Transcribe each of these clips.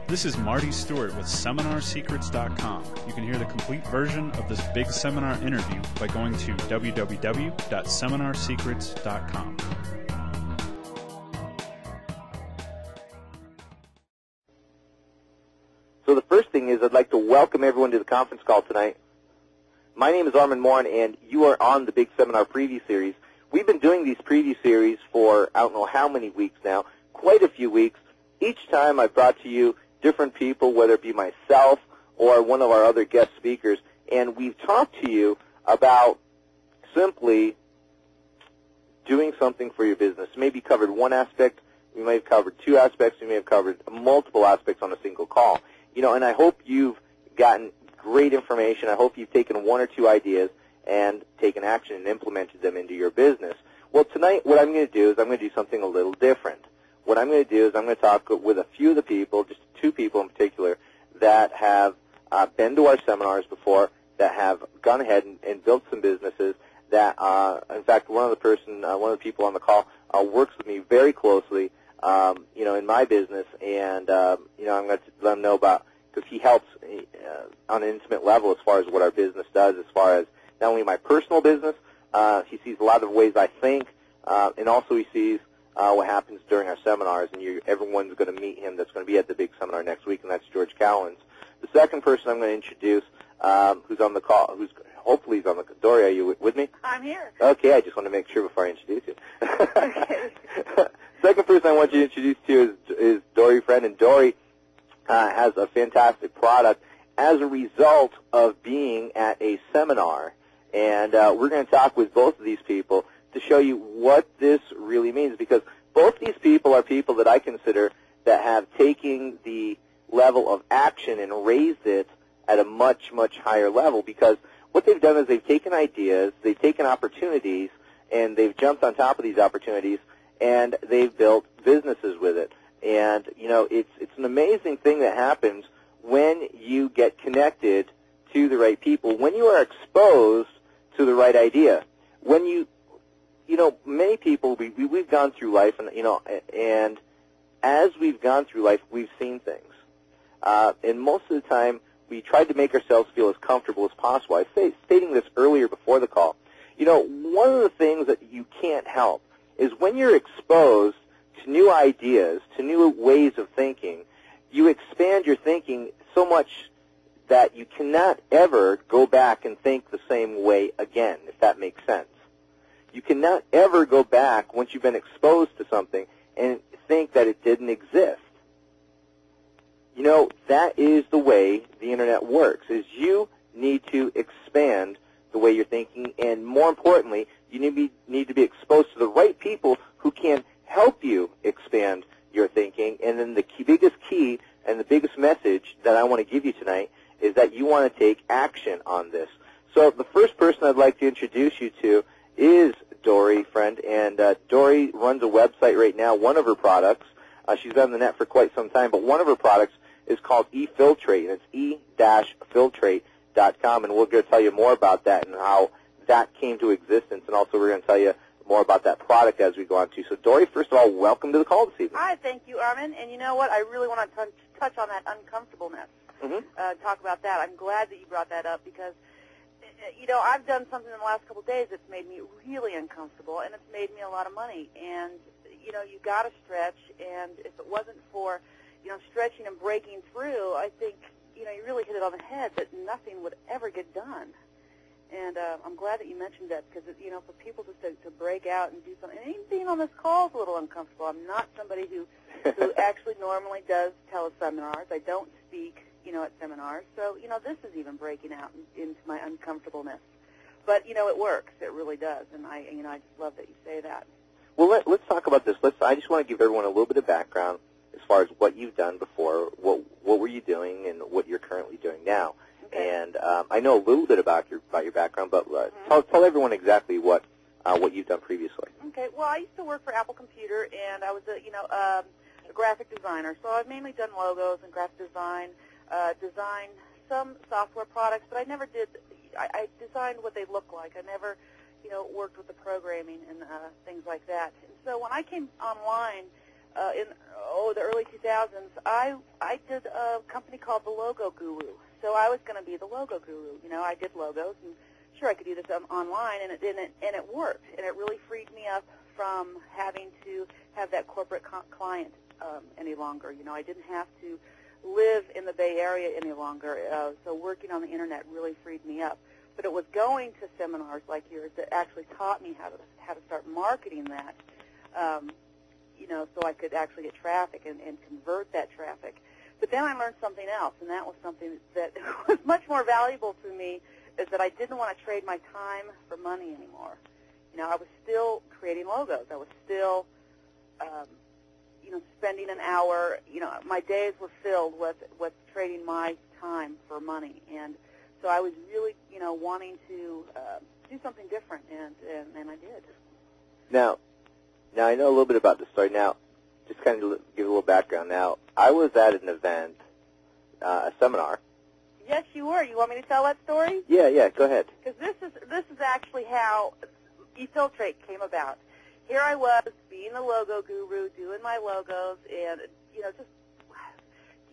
This is Marty Stewart with SeminarSecrets.com. You can hear the complete version of this big seminar interview by going to www.SeminarSecrets.com. So the first thing is I'd like to welcome everyone to the conference call tonight. My name is Armand Morin, and you are on the Big Seminar Preview Series. We've been doing these preview series for I don't know how many weeks now, quite a few weeks. Each time I've brought to you different people, whether it be myself or one of our other guest speakers, and we've talked to you about simply doing something for your business. Maybe covered one aspect, we may have covered two aspects, we may have covered multiple aspects on a single call. You know, and I hope you've gotten great information. I hope you've taken one or two ideas and taken action and implemented them into your business. Well, tonight what I'm going to do is I'm going to do something a little different. What I'm going to do is I'm going to talk with a few of the people, just two people in particular, that have been to our seminars before, that have gone ahead and built some businesses. That, in fact, one of the people on the call works with me very closely, in my business, and I'm going to let him know about, because he helps on an intimate level as far as what our business does, as far as not only my personal business. He sees a lot of ways I think, and also he sees what happens during our seminars, and everyone's going to meet him that's going to be at the big seminar next week, and that's George Cowens. The second person I'm going to introduce, who's on the call, hopefully he's on the call. Dory, are you with me? I'm here. Okay, I just want to make sure before I introduce you. Okay. Second person I want you to introduce to you is Dory Friend, and Dory has a fantastic product as a result of being at a seminar, and we're going to talk with both of these people to show you what this really means, because both these people are people that I consider that have taken the level of action and raised it at a much, much higher level, because what they've done is they've taken ideas, they've taken opportunities, and they've jumped on top of these opportunities, and they've built businesses with it. And, it's an amazing thing that happens when you get connected to the right people, when you are exposed to the right idea. When many people, we've gone through life, and as we've gone through life, we've seen things. And most of the time, we tried to make ourselves feel as comfortable as possible. I was stating this earlier before the call. One of the things that you can't help is when you're exposed to new ideas, to new ways of thinking, you expand your thinking so much that you cannot ever go back and think the same way again, if that makes sense. You cannot ever go back once you've been exposed to something and think that it didn't exist. That is the way the Internet works, is you need to expand the way you're thinking, and more importantly, you need to be exposed to the right people who can help you expand your thinking. And then the biggest key and the biggest message that I want to give you tonight is that you want to take action on this. So the first person I'd like to introduce you to is Dory Friend, and Dory runs a website right now. One of her products, she's been on the net for quite some time, but one of her products is called eFiltrate, and it's e-filtrate.com, and we're going to tell you more about that and how that came to existence, and also we're going to tell you more about that product as we go on too. So, Dory, first of all, welcome to the call this evening. Hi, thank you, Armand. And you know what? I really want to touch on that uncomfortableness. Talk about that. I'm glad that you brought that up because, I've done something in the last couple of days that's made me really uncomfortable, and it's made me a lot of money. And, you got to stretch, and if it wasn't for, stretching and breaking through, I think, you really hit it on the head that nothing would ever get done. And I'm glad that you mentioned that because, for people just to break out and do something, and even being on this call is a little uncomfortable. I'm not somebody who actually normally does teleseminars. I don't speak, at seminars. So, this is even breaking out into my uncomfortableness. But, it works. It really does. And I just love that you say that. Well, let's talk about this. I just want to give everyone a little bit of background as far as what you've done before, what were you doing, and what you're currently doing now. Okay. And I know a little bit about your background, but tell everyone exactly what you've done previously. Okay. Well, I used to work for Apple Computer, and I was a graphic designer. So I've mainly done logos and graphic design, designed some software products, but I never did. I designed what they look like. I never, worked with the programming and things like that. And so when I came online in the early 2000s, 2000s, I did a company called the Logo Guru. So I was going to be the Logo Guru. You know, I did logos, and sure, I could do this online, and it worked, and it really freed me up from having to have that corporate client any longer. You know, I didn't have to live in the Bay Area any longer, so working on the Internet really freed me up. But it was going to seminars like yours that actually taught me how to start marketing that, you know, so I could actually get traffic and convert that traffic. But then I learned something else, and that was something that was much more valuable to me, is that I didn't want to trade my time for money anymore. You know, I was still creating logos. I was still, you know, spending an hour. You know, my days were filled with trading my time for money. And so I was really, you know, wanting to do something different, and I did. Now I know a little bit about this story. Now, just kind of give a little background. Now, I was at an event, a seminar. Yes, you were. You want me to tell that story? Yeah, go ahead. Because this is actually how eFiltrate came about. Here I was, being the logo guru, doing my logos, and, you know, just,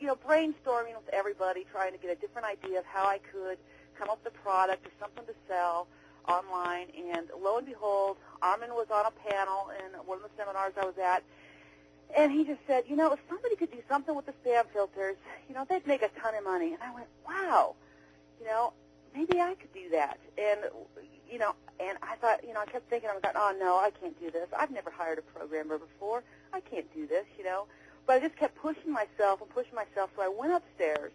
you know, brainstorming with everybody, trying to get a different idea of how I could come up with a product or something to sell online. And lo and behold, Armand was on a panel in one of the seminars I was at, and he just said, you know, if somebody could do something with the spam filters, you know, they'd make a ton of money. And I went, wow, you know, maybe I could do that. And, you know, and I thought, you know, I kept thinking, I was like, oh, no, I can't do this. I've never hired a programmer before. I can't do this, you know. But I just kept pushing myself, so I went upstairs.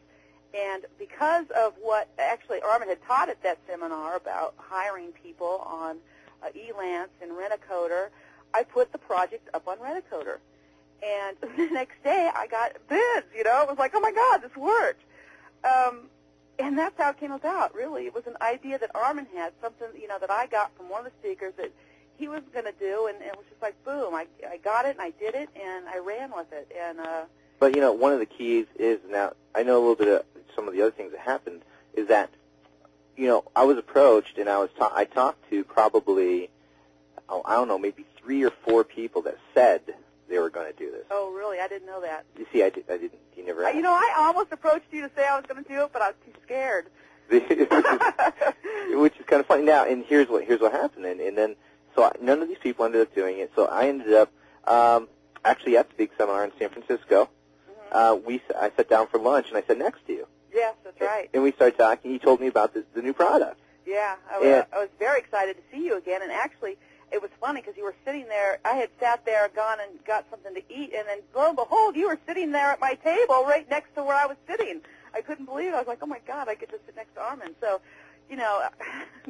And because of what actually Armand had taught at that seminar about hiring people on Elance and Rent-A-Coder, I put the project up on Rent-A-Coder. And the next day, I got bids, you know. It was like, oh, my God, this worked. And that's how it came about, really. It was an idea that Armand had, something, you know, that I got from one of the speakers that he was going to do, and it was just like, boom, I got it, and I did it, and I ran with it. And But, you know, one of the keys is, now, I know a little bit of some of the other things that happened, is that, you know, I was approached, and I talked to probably, I don't know, maybe 3 or 4 people that said they were going to do this. Oh, really? I didn't know that. You see, I didn't. You never asked. You know, I almost approached you to say I was going to do it, but I was too scared. Which is kind of funny. Now, and here's what happened. And then, so none of these people ended up doing it. So I ended up actually at the big seminar in San Francisco. Mm-hmm. I sat down for lunch, and I sat next to you. Yes, that's right. And we started talking. You told me about the new product. Yeah, I was very excited to see you again, and actually, it was funny because you were sitting there. I had sat there, gone and got something to eat, and then lo and behold, you were sitting there at my table right next to where I was sitting. I couldn't believe it. I was like, oh, my God, I get to sit next to Armand. So, you know,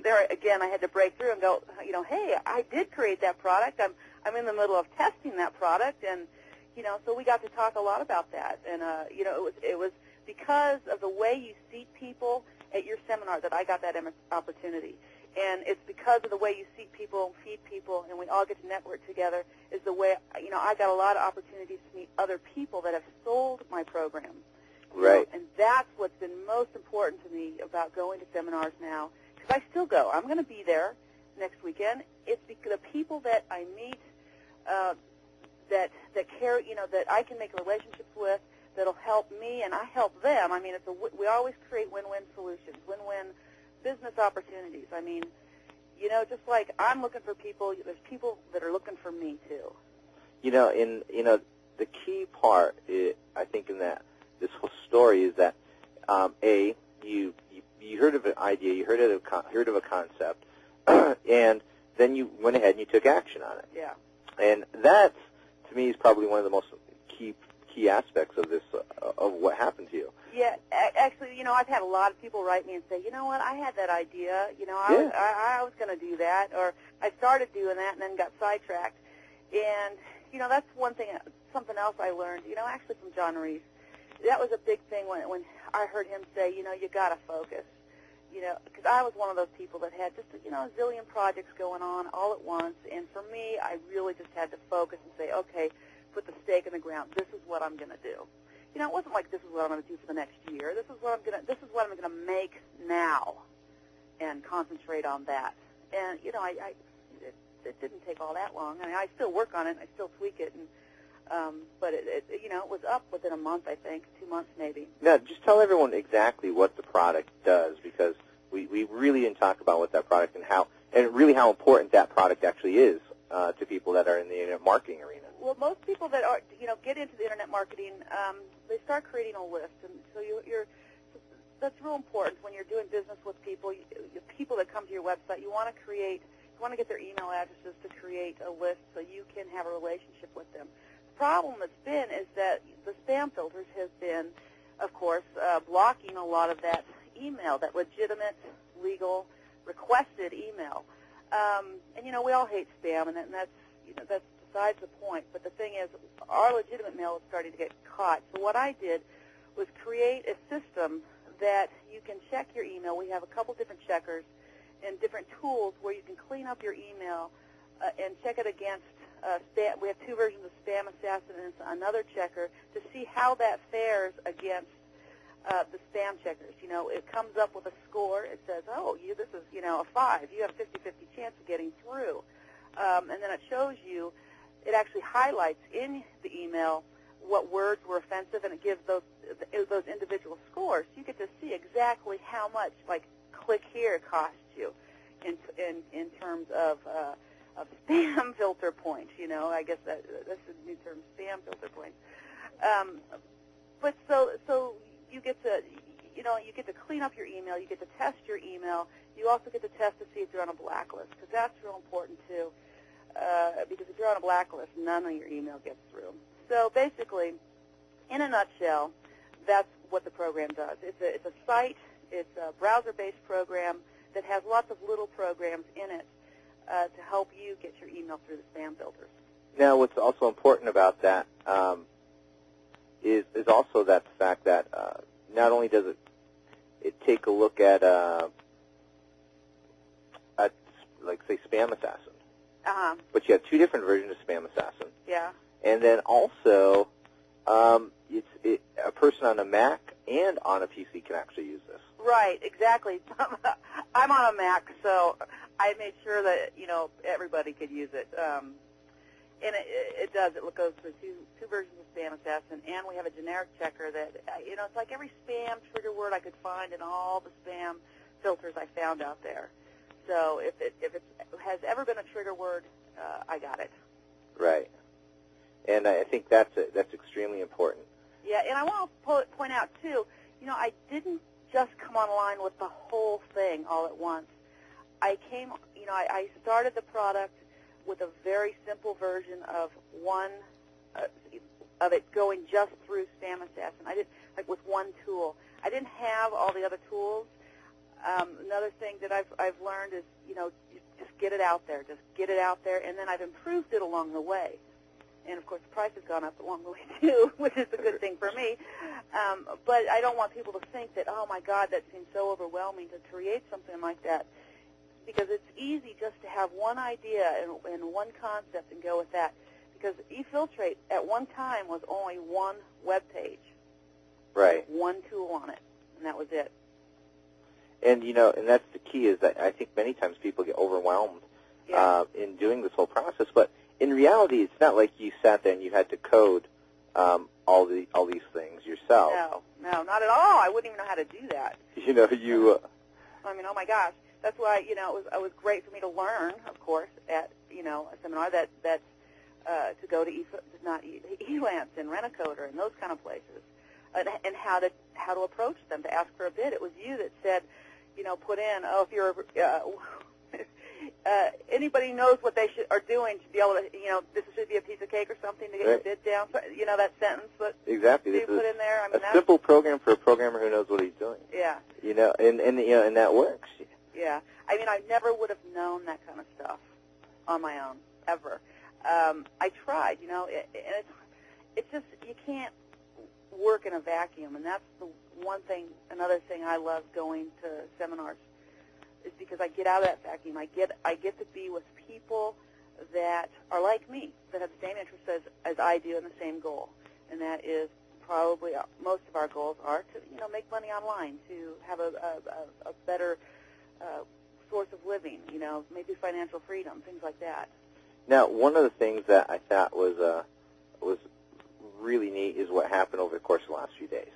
there again, I had to break through and go, you know, hey, I did create that product. I'm in the middle of testing that product, and, you know, so we got to talk a lot about that. And, you know, it was because of the way you seat people at your seminar that I got that opportunity. And it's because of the way you seat people, feed people, and we all get to network together is the way, you know, I got a lot of opportunities to meet other people that have sold my program. Right. And that's what's been most important to me about going to seminars now, because I still go. I'm going to be there next weekend. It's because the people that I meet that care, you know, that I can make relationships with, that'll help me and I help them. I mean, we always create win-win solutions, win-win business opportunities. I mean, you know, just like I'm looking for people, there's people that are looking for me too. You know, the key part, I think, in this whole story is that you heard of an idea, you heard of a concept, and then you went ahead and you took action on it. Yeah. And that, to me, is probably one of the most key aspects of this, of what happened to you. Yeah, actually, you know, I've had a lot of people write me and say, you know what, I had that idea, you know, I was going to do that, or I started doing that and then got sidetracked. And, you know, that's one thing, something else I learned, you know, actually from John Reese. That was a big thing when I heard him say, you know, you got to focus. You know, because I was one of those people that had just, you know, a zillion projects going on all at once. And for me, I really just had to focus and say, okay, put the stake in the ground. This is what I'm going to do. You know, it wasn't like this is what I'm going to do for the next year. This is what I'm going to make now, and concentrate on that. And you know, it didn't take all that long. I mean, I still work on it. And I still tweak it, and But it was up within a month, I think, 2 months maybe. Now, just tell everyone exactly what the product does, because we really didn't talk about what that product and really how important that product actually is to people that are in the internet marketing arena. Well, most people that are, get into the internet marketing, they start creating a list, and so that's real important when you're doing business with people. People that come to your website, you want to get their email addresses to create a list so you can have a relationship with them. The problem that's been is that the spam filters have been, of course, blocking a lot of that email, that legitimate, legal, requested email. And we all hate spam, and that's besides the point. But the thing is, our legitimate mail is starting to get caught. So what I did was create a system that you can check your email. We have a couple different checkers and different tools where you can clean up your email and check it against spam. We have two versions of Spam Assassin and another checker to see how that fares against the spam checkers. It comes up with a score. It says, this is, a 5. You have a 50-50 chance of getting through. And then it shows you, it actually highlights in the email what words were offensive, and it gives those individual scores. You get to see exactly how much, like, click here costs you in terms of spam filter points. I guess that's a new term, spam filter points. But so you get to, you get to clean up your email. You get to test your email. You also get to test to see if you're on a blacklist, because that's real important too. Because if you're on a blacklist, none of your email gets through. So basically, in a nutshell, that's what the program does. It's a site. It's a browser-based program that has lots of little programs in it to help you get your email through the spam filters. Now, what's also important about that is also that the fact that not only does it take a look at like, say, Spam Assassin, but you have two different versions of Spam Assassin. Yeah. And then also, a person on a Mac and on a PC can actually use this. Right, exactly. I'm on a Mac, so I made sure that, everybody could use it. And it does. It goes through two versions of Spam Assassin, and we have a generic checker that, it's like every spam trigger word I could find in all the spam filters I found out there. So if it has ever been a trigger word, I got it. Right. And I think that's extremely important. Yeah, and I want to point out, too, I didn't just come online with the whole thing all at once. I started the product with a very simple version of of it going just through Spam Assassin. I did, with one tool. I didn't have all the other tools. Another thing that I've learned is, just get it out there. Just get it out there, and then I've improved it along the way. And, of course, the price has gone up along the way, too, which is a good thing for me. But I don't want people to think that, oh, my God, that seems so overwhelming to create something like that, because it's easy just to have one idea and one concept and go with that, because eFiltrate at one time was only one web page. Right. One tool on it, and that was it. And, and that's the key, is that I think many times people get overwhelmed in doing this whole process. But in reality, it's not like you sat there and you had to code all these things yourself. No, not at all. I wouldn't even know how to do that. I mean, oh my gosh, that's why it was great for me to learn, of course, at a seminar that to go to Elance and Rent-A-Coder and those kind of places, and how to approach them, to ask for a bid. It was you that said, put in, if you're anybody knows what they are doing to be able to, this should be a piece of cake or something to get your bid down. So, that sentence that exactly. you put in there. I mean, a simple program for a programmer who knows what he's doing. Yeah. And that works. Yeah. I mean, I never would have known that kind of stuff on my own ever. I tried, and it's just, you can't work in a vacuum, and that's the one thing. Another thing I love going to seminars is because I get out of that vacuum. I get to be with people that are like me, that have the same interests as I do, and the same goal, and that is probably most of our goals are to make money online, to have a better source of living, maybe financial freedom, things like that. Now, one of the things that I thought was really neat is what happened over the course of the last few days.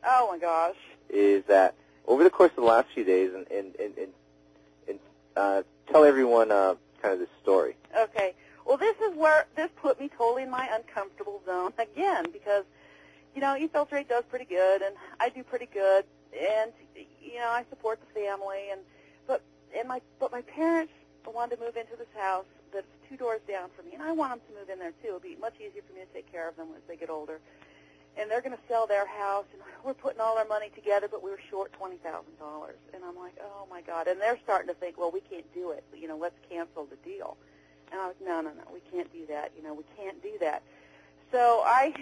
Oh my gosh! Is that over the course of the last few days, and tell everyone kind of this story. Okay. Well, this is where this put me totally in my uncomfortable zone again because, eFiltrate does pretty good, and I do pretty good, and I support the family, but my parents wanted to move into this house that's 2 doors down from me, and I want them to move in there too. It'll be much easier for me to take care of them as they get older. And they're going to sell their house, and we're putting all our money together, but we were short $20,000. And I'm like, oh, my God. And they're starting to think, well, we can't do it. Let's cancel the deal. And I was, no, we can't do that. We can't do that. So I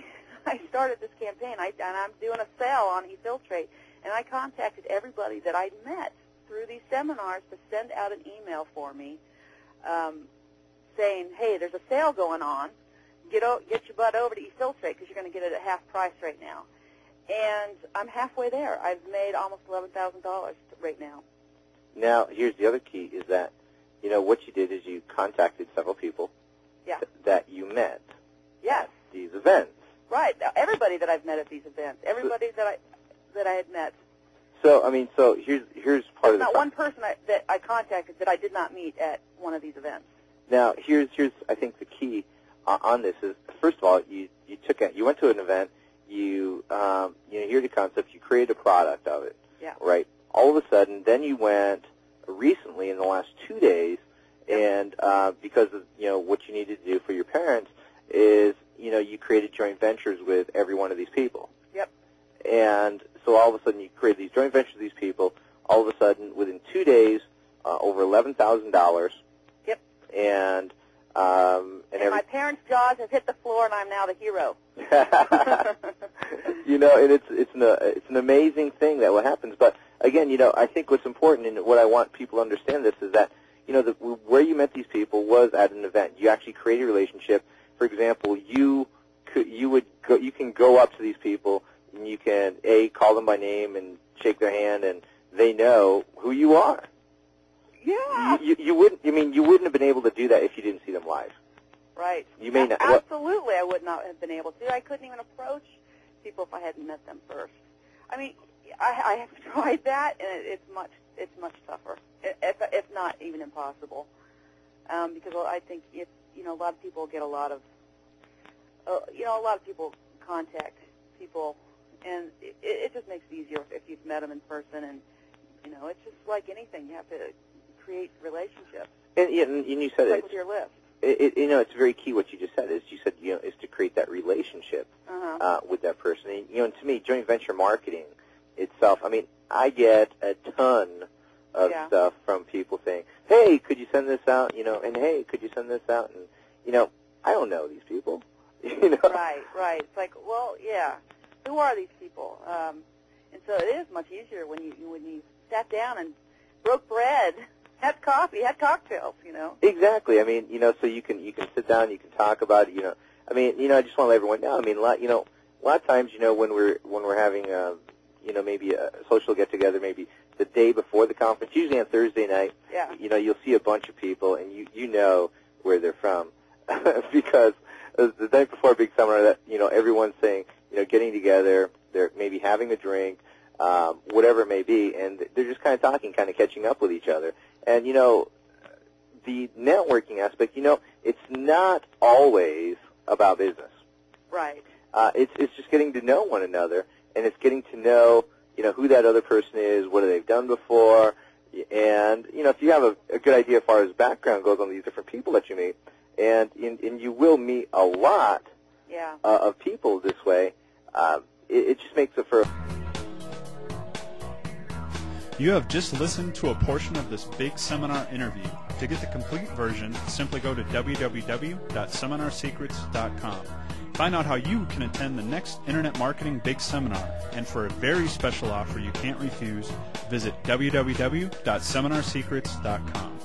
started this campaign, and I'm doing a sale on eFiltrate, and I contacted everybody that I met through these seminars to send out an email for me saying, hey, there's a sale going on. Get your butt over to eFiltrate because you're going to get it at half price right now. And I'm halfway there. I've made almost $11,000 right now. Now, here's the other key is that, what you did is you contacted several people that you met at these events. Right. Now, everybody that I've met at these events, everybody that I had met. So, here's part of the... Not one person that I contacted that I did not meet at one of these events. Now, here's I think, the key on this is, first of all, you went to an event, you hear the concept, you created a product of it, right? All of a sudden, then you went recently in the last 2 days, and because of what you needed to do for your parents is you created joint ventures with every one of these people. Yep. And so all of a sudden you create these joint ventures with these people. All of a sudden, within 2 days, over $11,000. Yep. And my parents' jaws have hit the floor, and I'm now the hero. And it's an amazing thing that what happens. But again, I think what's important and what I want people to understand this is that where you met these people was at an event. You actually created a relationship. For example, you can go up to these people and you can call them by name and shake their hand, and they know who you are. Yeah. You wouldn't have been able to do that if you didn't see them live. Right. You may not. Absolutely, I would not have been able to. I couldn't even approach people if I hadn't met them first. I mean, I have tried that, and it's much tougher, if not even impossible. Because I think a lot of people get a lot of people contact people, and it just makes it easier if you've met them in person, and it's just like anything, you have to create relationships. And you said it. With your list. It's very key what you just said. Is to create that relationship with that person. And to me, joint venture marketing itself. I mean, I get a ton of stuff from people saying, "Hey, could you send this out?" And "Hey, could you send this out?" And I don't know these people. Right. It's like, well, yeah. Who are these people? And so it is much easier when you sat down and broke bread. Had coffee, had cocktails, Exactly. I mean, so you can sit down, you can talk about it, I mean, I just want to let everyone know. I mean, a lot of times, when we're having, maybe a social get together, maybe the day before the conference, usually on Thursday night. Yeah. You'll see a bunch of people, and you know where they're from, because the night before BigSeminar, that everyone's saying, getting together, they're maybe having a drink, whatever it may be, and they're just kind of talking, kind of catching up with each other. And, the networking aspect, it's not always about business. Right. It's just getting to know one another, and it's getting to know, who that other person is, what they've done before, and, if you have a good idea as far as background goes on these different people that you meet, and you will meet a lot of people this way, it just makes it for... You have just listened to a portion of this BigSeminar interview. To get the complete version, simply go to www.seminarsecrets.com. Find out how you can attend the next Internet Marketing BigSeminar. And for a very special offer you can't refuse, visit www.seminarsecrets.com.